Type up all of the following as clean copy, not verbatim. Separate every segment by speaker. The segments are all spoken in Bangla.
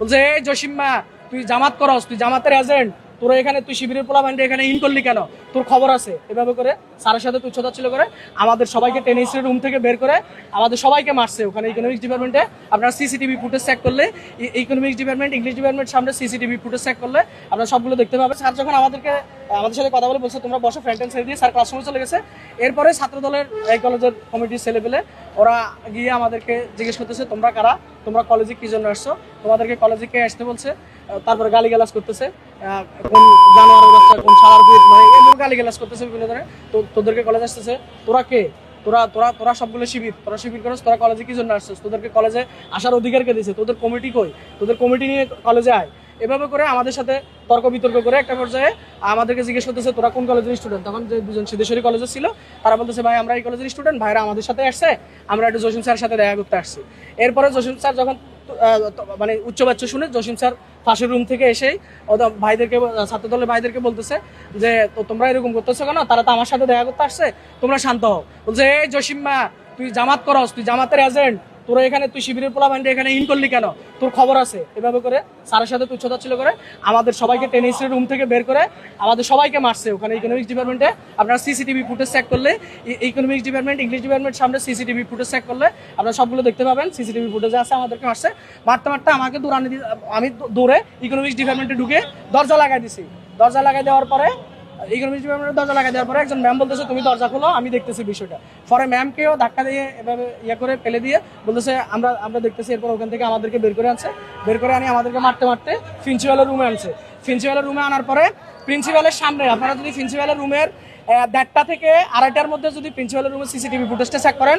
Speaker 1: বলছে এই জসিম্মা, তুই জামাত করস, তুই জামাতের এজেন্ট, তোরা এখানে তুই শিবিরের পোলা বান্ডে এখানে ইন করলি কেন, তোর খবর আছে। এভাবে করে স্যারের সাথে তুচ্ছতাচ্ছিল করে আমাদের সবাইকে টেনিসের রুম থেকে বের করে আমাদের সবাইকে মারছে। ওখানে ইকোনমিক্স ডিপার্টমেন্টে আপনারা সিসিটিভি ফুটেজ চেক করলে, ইকোনমিক্স ডিপার্টমেন্ট, ইংলিশ ডিপার্টমেন্ট সামনে সিসিটিভি ফুটেজ চেক করলে আপনারা সবগুলো দেখতে পাবেন। স্যার যখন আমাদের সাথে কথা বলে বলছে তোমরা বসো, ফ্রেন্ট ছেড়ে দিয়ে স্যার ক্লাসরুমে চলে গেছে। এরপরে ছাত্র দলের এই কলেজের কমিটির ছেলে পেলে ওরা গিয়ে আমাদেরকে জিজ্ঞেস করতেছে তোমরা কারা, তোমরা কলেজে কি জন্য আসছো, তোমাদেরকে কলেজে কে আসতে বলছে। তারপরে গালিগালাজ করতেছে, কোন জানোয়ারের বাচ্চা, কোন শালার বুট, মানে এগুলো গালিগালাজ করতেছে বিভিন্ন ধরনের। তো তোদেরকে কলেজ আসতেছে, তোরা কে, তোরা তোরা তোরা সবগুলো শিবির, তোরা শিবির করছ, তোরা কলেজে কি জন্য আসছিস, তোদেরকে কলেজে আসার অধিকার কে দিয়েছে, তোদের কমিটি কই, তোদের কমিটি নিয়ে কলেজে আয়। এভাবে করে আমাদের সাথে তর্ক বিতর্ক করে একটা পর্যায়ে আমাদেরকে জিজ্ঞেস করতেছে তোরা কোন কলেজের স্টুডেন্ট। তখন যে দুজন সিদ্ধেশ্বরী কলেজে ছিল তারা বলতেছে ভাই আমরা এই কলেজের স্টুডেন্ট, ভাইরা আমাদের সাথে আসছে, আমরা একটু জসিম স্যারের সাথে দেখা করতে আসছি। এরপরে জসিম স্যার যখন মানে উচ্চবাচ্য শুনে জসিম স্যার ফাঁসির রুম থেকে এসেই ওদের ভাইদেরকে, ছাত্র দলের ভাইদেরকে বলতেছে যে তো তোমরা এরকম করতেছো কেন, তারা তো আমার সাথে দেখা করতে আসছে, তোমরা শান্ত হও। বলছে এই জসিম্মা, তুই জামাত করস, তুই জামাতের এজেন্ট, তোরা এখানে তুই শিবিরের পোলা বান্ডে এখানে ইন করলি কেন, তোর খবর আছে। এভাবে করে স্যারের সাথে তুচ্ছতাচ্ছিল করে আমাদের সবাইকে টেনিসের রুম থেকে বের করে আমাদের সবাইকে মারছে। ওখানে ইকোনমিক্স ডিপার্টমেন্টে আপনারা সিসিটিভি ফুটেজ চেক করলে, ইকোনমিক্স ডিপার্টমেন্ট, ইংলিশ ডিপার্টমেন্ট সামনে সিসিটিভি ফুটেজ চেক করলে আপনারা সবগুলো দেখতে পাবেন। সিসিটিভি ফুটেজে আছে আমাদেরকে মারছে। মারতে মারতে আমাকে দৌড়ানি, আমি দৌড়ে ইকোনমিক্স ডিপার্টমেন্টে ঢুকে দরজা লাগাই দিছি। দরজা লাগাই দেওয়ার পরে ইকোনমিক্স ডিপার্টমেন্টের দরজা লাগাই দেওয়ার পরে একজন ম্যাম বলতেছে তুমি দরজা খোলো, আমি দেখতেছি বিষয়টা। পরে ম্যামকেও ধাক্কা দিয়ে এভাবে করে ফেলে দিয়ে বলতেছে আমরা দেখতেছি। এরপর ওখান থেকে আমাদেরকে বের করে আনছে, বের করে আনি আমাদেরকে মারতে মারতে প্রিন্সিপালের রুমে আনছে। প্রিন্সিপালের রুমে আনার পরে প্রিন্সিপালের সামনে আপনারা যদি প্রিন্সিপালের রুমের 1:30 থেকে 2:30-র মধ্যে যদি প্রিন্সিপালের রুমে সিসিটিভি ফুটেজটা চেক করেন,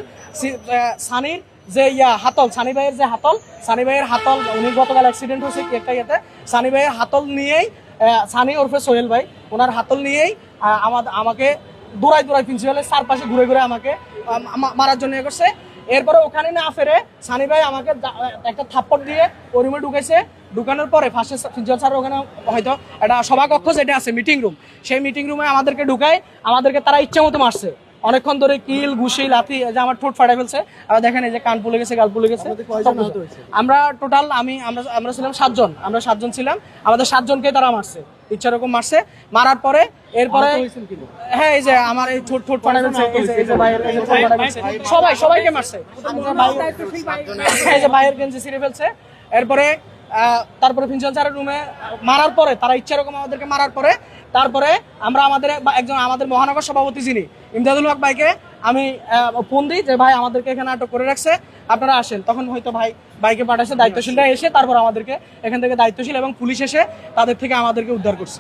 Speaker 1: সানির যে হাতল, সানি ভাইয়ের যে হাতল, সানি ভাইয়ের হাতল, উনি গতকাল অ্যাক্সিডেন্ট হয়েছে কি একটা ইয়েতে, সানি ভাইয়ের হাতল নিয়েই, সানি ওরফে সোহেল ভাই, ওনার হাতল নিয়েই আমাকে দৌড়াই প্রিন্সিপালের চারপাশে ঘুরে ঘুরে আমাকে মারার জন্য ইয়ে করছে। এরপরে ওখানে না ফেরে সানি ভাই আমাকে একটা থাপ্পড় দিয়ে ওই রুমে ঢুকেছে। ঢুকানোর পরে ফার্স্টে প্রিন্সিপাল স্যার ওখানে হয়তো একটা সভাকক্ষ যেটা আছে মিটিং রুম, সেই মিটিং রুমে আমাদেরকে ঢুকায়, আমাদেরকে তারা ইচ্ছে মতো মারছে অনেকক্ষণ ধরে, কিল ঘুষি লাথি, যে আমার ঠোঁট ফাটাই ফেলছে। আর দেখেন এই যে কান ফুলে গেছে, গাল ফুলে গেছে। আমরা টোটাল আমরা ছিলাম 7 জন, আমরা 7 জন ছিলাম, আমাদের 7 জনকে তারা মারছে, ইচ্ছা রকম মারছে। মারার পরে এরপরে হ্যাঁ এই যে আমার এই ঠোঁট ফাটাই ফেলছে, এই যে ভাইয়ের ঠোঁট ফাটাই ফেলছে, সবাইকে মারছে। এই যে ভাইয়ের গেঞ্জি ছিঁড়ে ফেলছে। এরপরে তারপরে প্রিন্সিপাল স্যারের রুমে মারার পরে তারা ইচ্ছা রকম আমাদেরকে মারার পরে তারপরে আমরা আমাদের মহানগর সভাপতি যিনি ইমদাদুল হক ভাইকে আমি ফোন দিই যে ভাই আমাদেরকে এখানে আটক করে রাখছে, আপনারা আসেন। তখন হয়তো ভাইকে পাঠাচ্ছে, দায়িত্বশীলরা এসে তারপর আমাদেরকে এখান থেকে, দায়িত্বশীল এবং পুলিশ এসে তাদের থেকে আমাদেরকে উদ্ধার করছে।